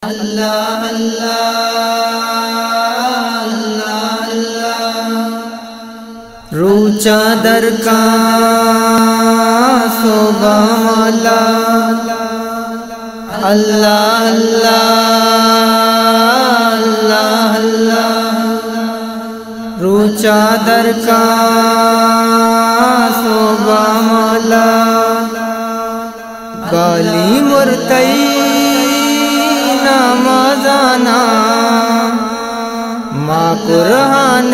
اللہ اللہ اللہ اللہ رو چادر کا صبح مولا اللہ اللہ اللہ اللہ رو چادر کا صبح مولا گالی مرتئی نمازانا ماں قرآن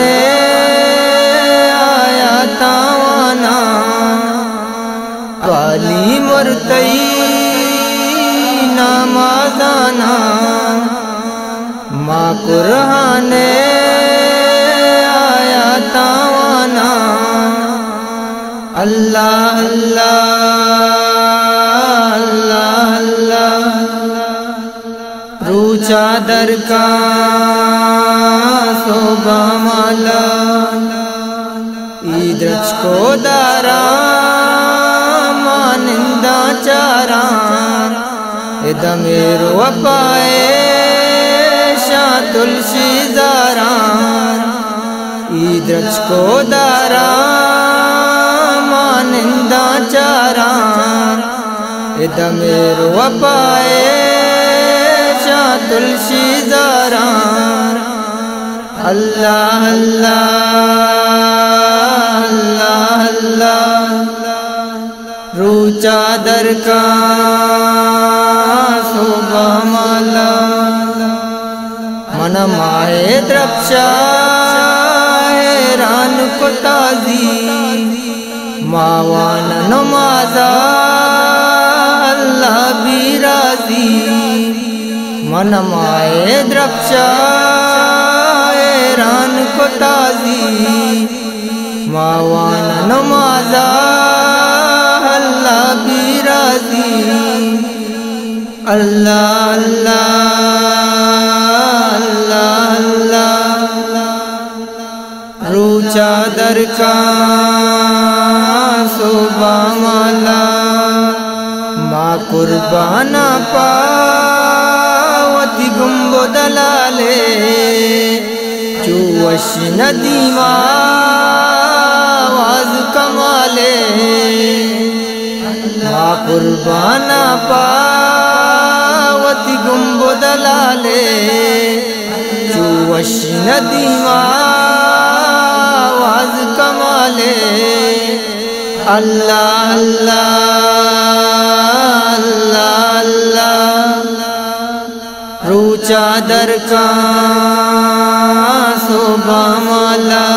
آیا تاوانا گالی مرتئی نمازانا ماں قرآن آیا تاوانا اللہ اللہ اللہ رو چادر کا صبح مولا ایدرچ کو دارا مانندہ چارا ادمیر وپائے شاہ تلشی زارا ایدرچ کو دارا مانندہ چارا ادمیر وپائے شاہ تلشی زارا اللہ اللہ اللہ اللہ رو چادر کا صبح مولا من ماہ درپشا حیران کو تازی ماوان نمازا اللہ بھی راضی من مائے درپشا حیران کو تازی ماوان نمازا اللہ بھی راضی اللہ اللہ اللہ اللہ رو چادر کا صبح مولا ماں قربانا پاوتی گنبو دلالے چوش ندیما آواز کمالے ماں قربانا پاوتی گنبو دلالے چوش ندیما آواز کمالے اللہ اللہ اللہ اللہ رو چادر کا صبح مولا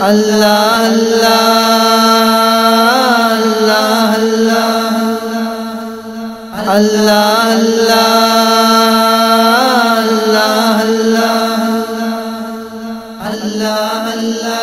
اللہ اللہ اللہ اللہ اللہ اللہ اللہ اللہ